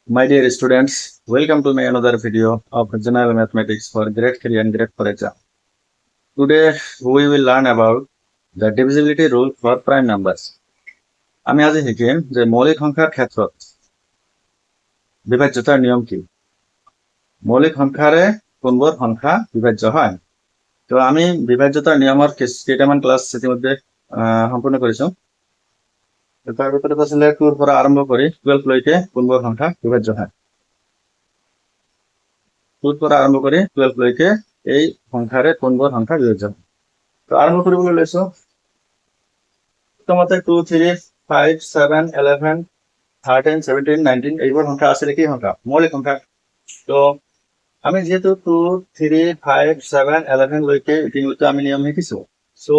My dear students, welcome to my another video of General Mathematics for Grade 3 and Grade 4 exam. Today we will learn about the divisibility rule for prime numbers. আমি আজি শিকিম যে মৌলিক সংখ্যাৰ ক্ষেত্ৰত বিভাজ্যতাৰ নিয়ম কি। মৌলিক সংখ্যাৰে কোনবোৰ সংখ্যা বিভাজ্য হয়। তো আমি বিভাজ্যতাৰ নিয়মৰ কেইটামান ক্লাছ ইতিমধ্যে সম্পূৰ্ণ কৰিছো। তাৰ ভিতৰত আছিলে 2 ৰ পৰা আৰম্ভ কৰি 12 লৈকে কোনবোৰ সংখ্যা বিভাজ্য হয়। 2 ৰ পৰা আৰম্ভ কৰি 12 লৈকে এই সংখ্যাৰে কোনবোৰ সংখ্যা বিভাজ্য হয়। তো আৰম্ভ কৰিবলৈ লৈছো। প্ৰথমতে 2 3 5 7 11 13 17 19 এইবোৰ সংখ্যা আছে কি সংখ্যা মৌলিক সংখ্যা। তো আমি যেহেতু 2 3 5 7 11 লৈকে ইতিমধ্যে আমি নিয়ম শিকিছো। সো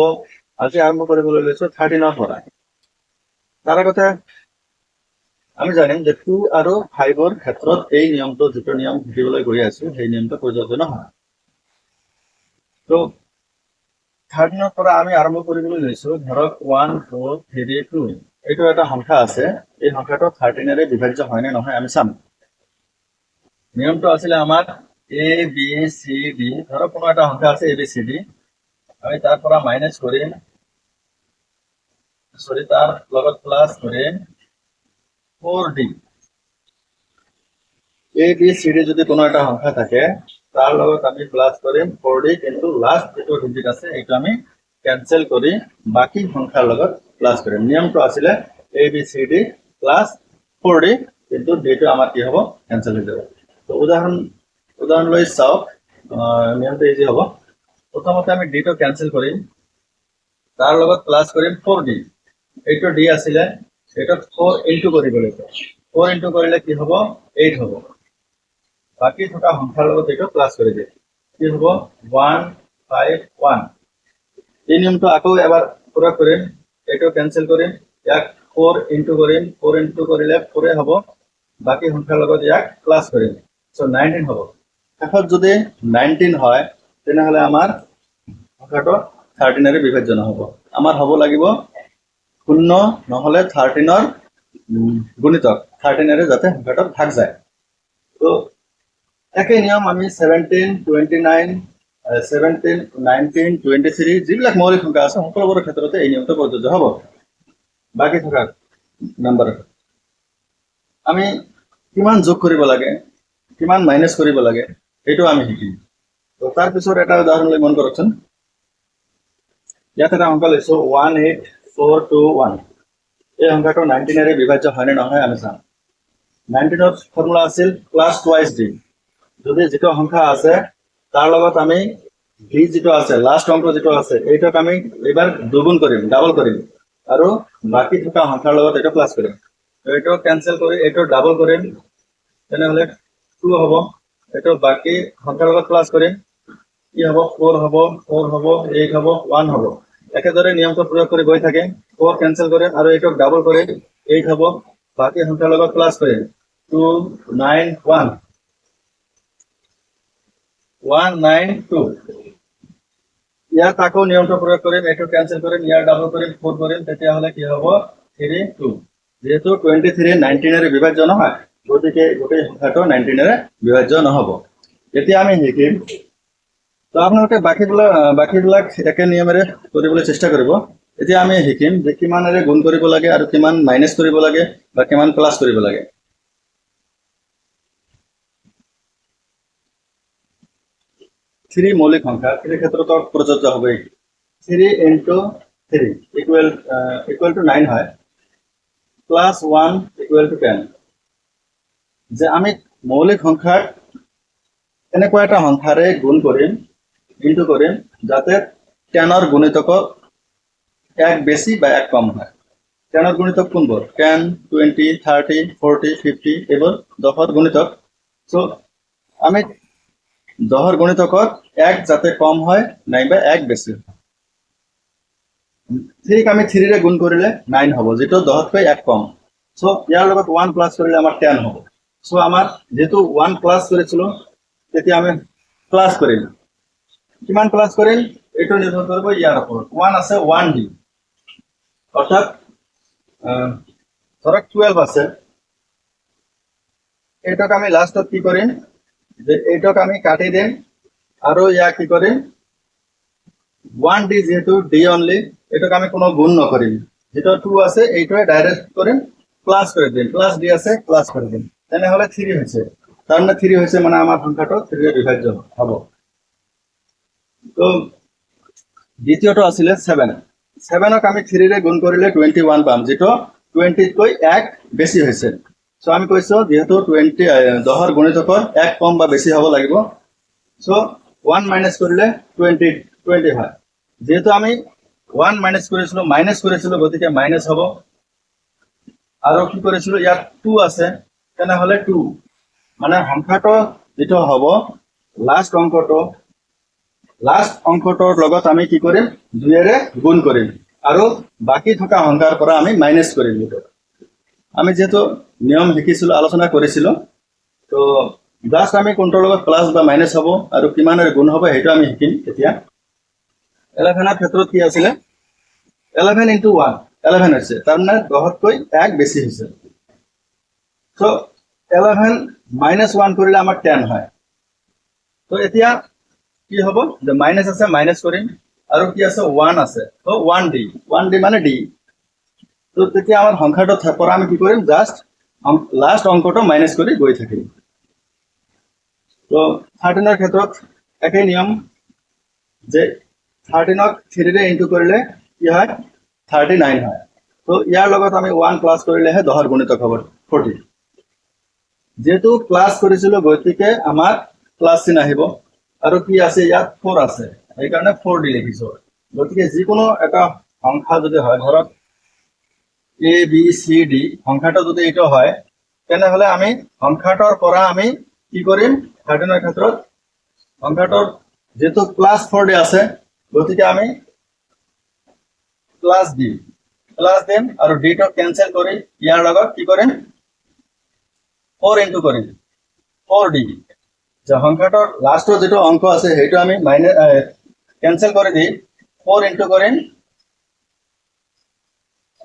আজি আৰম্ভ কৰিবলৈ লৈছো 13 ৰ পৰা। তাৰ আগতে আমি জানিম যে 2 আৰু 5 ৰ ক্ষেত্ৰত এই নিয়মটো যেটো নিয়ম শিকিবলৈ গৈ আছো সেই নিয়মটো প্ৰযোজ্য নহয়। তো 13 ৰ পৰা আমি আৰম্ভ কৰিবলৈ লৈছো। ধৰক 1 4 3 2 এইটো এটা সংখ্যা আছে। এই সংখ্যাটো 13 ৰে বিভাজ্য হয় নে নহয় আমি চাম। নিয়মটো আছিল আমাৰ a b c d। ধৰক কোনো এটা সংখ্যা আছে a b c d, আমি তাৰ পৰা মাইনাস কৰিম, তাৰ লগত প্লাস কৰিম 4d। a b c d যদি কোনো এটা সংখ্যা থাকে তাৰ লগত আমি প্লাস কৰিম 4d, কিন্তু লাস্ট যেটো ডিজিট আছে এইটো আমি ক্যান্সেল কৰি বাকি সংখ্যাৰ লগত প্লাস কৰিম। নিয়মটো আছিল a b c d plus 4d, কিন্তু d টো আমাৰ কি হ'ব ক্যান্সেল হৈ যাব। তো উদাহৰণ লৈ চাওক, নিয়মটো ইজি হ'ব। প্ৰথমতে আমি d টো ক্যান্সেল কৰিম, তাৰ লগত প্লাস কৰিম 4d। এইটো d আছিলে, এটা 4 ইনটু কৰিব লাগিব। 4 ইনটু কৰিলে কি হ'ব 8 হ'ব। বাকি থকা সংখ্যাৰ লগত এইটো প্লাস কৰি দিম, কি হ'ব 1 5 1। এই নিয়মটো আকৌ এবাৰ পুৰা কৰিম, এইটো ক্যান্সেল কৰিম, ইয়াক 4 ইনটু কৰিম, 4 ইনটু কৰিলে 4 হ'ব। বাকি সংখ্যাৰ লগত ইয়াক প্লাস কৰিম, সো 19 হ'ব। শেষত যদি 19 হয় তেনেহলে আমাৰ সংখ্যাটো 13 ৰে বিভাজ্য নহব। আমাৰ হ'ব লাগিব 0 নহলে 13 ৰ গুণিতক 13 ৰে যাতে সংখ্যাটো ভাগ যায়। তো একই নিয়ম আমি 17 29 17 19 23 যিবিলাক মৌলিক সংখ্যা আছে সকলোবোৰৰ ক্ষেত্ৰতে এই নিয়মটো প্ৰযোজ্য হ'ব। বাকি থকা নম্বৰ আমি কিমান যোগ কৰিব লাগে, কিমান মাইনাস কৰিব লাগে এইটো আমি শিকিম। তো তাৰ পিছত এটা উদাহৰণ লৈ মন কৰকচোন। ইয়াত এটা সংখ্যা লৈছো 18421। এই সংখ্যাটো 19 ৰে বিভাজ্য হয় নে নহয় আমি চাম। 19 ৰ ফৰ্মুলা আছিল প্লাস টুৱাইস d। যদি যেটো সংখ্যা আছে তাৰ লগত আমি d যেটো আছে লাস্ট অংক যেটো আছে এইটোক আমি এবাৰ দুগুণ কৰিম, ডাবল কৰিম, আৰু বাকি থকা সংখ্যাৰ লগত এটা প্লাস কৰিম। এইটো ক্যান্সেল কৰি এইটো ডাবল কৰিম, তেনেহলে 2 হ'ব। এইটো বাকি সংখ্যাৰ লগত প্লাস কৰিম, কি হ'ব 4 হ'ব, 4 হ'ব, 8 হ'ব, 1 হ'ব। একেদৰে নিয়মটো প্ৰয়োগ কৰি গৈ থাকে। 4 ক্যান্সেল কৰিম আৰু এইটো ডাবল কৰিম, 8 হ'ব। বাকি সংখ্যাৰ লগত প্লাস কৰিম 2 9 1 192। ইয়াত আকৌ নিয়মটো প্ৰয়োগ কৰিম, এইটো ক্যান্সেল কৰিম, ইয়াৰ ডাবল কৰিম, 4 কৰিম, তেতিয়া হলে কি হ'ব 3 2। যেহেতু 23 19 ৰে বিভাজ্য নহয়, গতিকে গোটেই সংখ্যাটো 19 ৰে বিভাজ্য নহব। এতিয়া আমি শিকিম। তো আপোনালোকে বাকিবিলাক একে নিয়মেৰে কৰিবলৈ চেষ্টা কৰিব। এতিয়া আমি শিকিম যে কিমানেৰে গুণ কৰিব লাগে আৰু কিমান মাইনাস কৰিব লাগে বা কিমান প্লাস কৰিব লাগে। 3 মৌলিক সংখ্যা 3 ক্ষেত্ৰত প্ৰযোজ্য হবে। 3 into 3 equal to 9 হয়, plus 1 equal to 10। যে আমি মৌলিক সংখ্যাৰ এনেকুৱা এটা সংখ্যাৰে গুণ কৰিম, ইনটু কৰিম, যাতে 10 ৰ গুণিতক 1 বেছি বা 1 কম হয়। 10 ৰ গুণিতক কোনবোৰ 10 20 30 40 50 এইবোৰ 10 ৰ গুণিতক। সো আমি 10 ৰ গুণিতকত 1 যাতে কম হয় নাইবা 1 বেছি হয়। 3 আমি 3 ৰে গুণ কৰিলে 9 হ'ব, যেটো 10 তকৈ 1 কম। সো ইয়াৰ লগত 1 প্লাস কৰিলে আমাৰ 10 হ'ব। সো আমাৰ যেটো 1 প্লাস কৰিছিলো তেতিয়া আমি প্লাস কৰিম, কিমান প্লাস কৰিম এইটো নিৰ্ভৰ কৰিব ইয়াৰ ওপৰত। 1 আছে 1d, অৰ্থাৎ ধৰক 12 আছে, এইটোক আমি লাষ্টত কি কৰিম যে এইটোক আমি কাটি দিম আৰু ইয়াক কি কৰিম 1d যেহেতু d অনলি এটাকে আমি কোনো গুণ নকরিম যেটা 2 আছে এইটাই ডাইরেক্ট করেন প্লাস করে দিন প্লাস d আছে প্লাস করে দিন তাহলে হলে 3 হয়েছে তার মানে 3 হয়েছে মানে আমার সংখ্যাটা 3 এর বিভাজ্য হবে তো দ্বিতীয়টো আছিল 7 7ক আমি 3 রে গুণ কৰিলে 21 পাম যেটো 20 কৈ এক বেশি হয়েছে সো আমি কৈছো যেহেতু 20 10 এর গুণিতকৰ এক কম বা বেশি হ'ব লাগিব সো 1 মাইনাস কৰিলে 20 20 হয় যেহেতু আমি 1 মাইনাস কৰেছিল গতিকে মাইনাস হব আৰু কি করেছিল ইয়াত 2 আছে তেনে হলে 2 মানে সংখ্যাটো যেটো হ'ব লাস্ট অঙ্কটোৰ লগত আমি কি কৰিম 2 এৰে গুণ কৰিম আৰু বাকি থকা সংখ্যাৰ পৰা আমি মাইনাস কৰিম আমি যেহেতু নিয়ম শিকিছিল আলোচনা কৰিছিল তো জাস্ট আমি কোনটোৰ লগত প্লাস বা মাইনাস হ'ব আৰু কিমানৰ গুণ হ'ব হেটো আমি শিকিম এতিয়া 11 এৰ ক্ষেত্ৰত কি আছিল 11 into 1 11 হয়েছে তার মানে 10 কৈ এক বেশি হয়েছে তো 11 minus 1 কৰিলে আমাৰ 10 হয় তো এতিয়া কি হ'ব যে মাইনাস আছে মাইনাস কৰিম আৰু কি আছে 1 আছে তো 1d মানে d তো তেতিয়া আমাৰ সংখ্যাটো পৰা আমি কি কৰিম জাস্ট লাস্ট অঙ্কটো মাইনাস কৰি গৈ থাকিম তো 13 এৰ ক্ষেত্ৰত একই নিয়ম যে 13ক 3 ৰে ইনটু কৰিলে কি হয় 39 হয় তো ইয়াৰ লগত আমি 1 প্লাস কৰিলেহে 10 এৰ গুণিতক হ'ব 40 যেহেতু প্লাস কৰিছিল গতিকে আমাৰ প্লাস চিন আহিব আৰু কি আছে ইয়াত 4 আছে এই কাৰণে 4d লিখিছো গতিকে যিকোনো এটা সংখ্যা যদি হয় ধৰক a b c d সংখ্যাটো যদি এইটো হয় তেনে হলে আমি সংখ্যাটোৰ পৰা আমি কি কৰিম 13 এৰ ক্ষেত্ৰত সংখ্যাটোৰ যেহেতু প্লাস 4d আছে গতিকে আমি প্লাস দিম আৰু d টো ক্যান্সেল কৰি ইয়াৰ লগত কি কৰিম 4 ইনটু কৰিম 4d যে সংখ্যাটোৰ লাস্টৰ যেটো অঙ্ক আছে হেটো আমি মাইনাস ক্যান্সেল কৰি দি 4 ইনটু কৰিম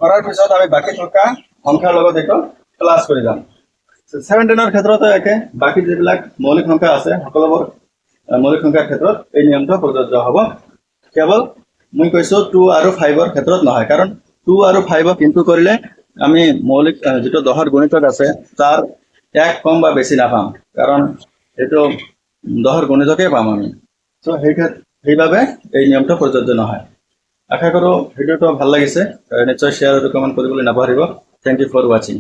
কৰাৰ পিছত আমি বাকি থকা সংখ্যাৰ লগত এটো প্লাস কৰি যাম 17 এৰ ক্ষেত্ৰতো একে বাকি যেবিলাক মৌলিক সংখ্যা আছে সকলোবোৰ মৌলিক সংখ্যাৰ ক্ষেত্ৰত এই নিয়মটো প্ৰযোজ্য হ'ব কেৱল মই কৈছো 2 আৰু 5 এৰ ক্ষেত্ৰত নহয় কাৰণ 2 আৰু 5 কিন্তু কৰিলে আমি মৌলিক যেটো 10 এর গুণিতক আছে তার এক কম বা বেশি না পাম কারণ এটো 10 এর গুণিতকে পাম আমি সো সেইভাবে এই নিয়মটো প্ৰযোজ্য নহয় আশা কৰো ভিডিওটো ভাল লাগিছে নিশ্চয় শেয়াৰ আৰু কমেন্ট কৰিবলৈ নাপাহৰিব থ্যাংক ইউ ফৰ ওয়াচিং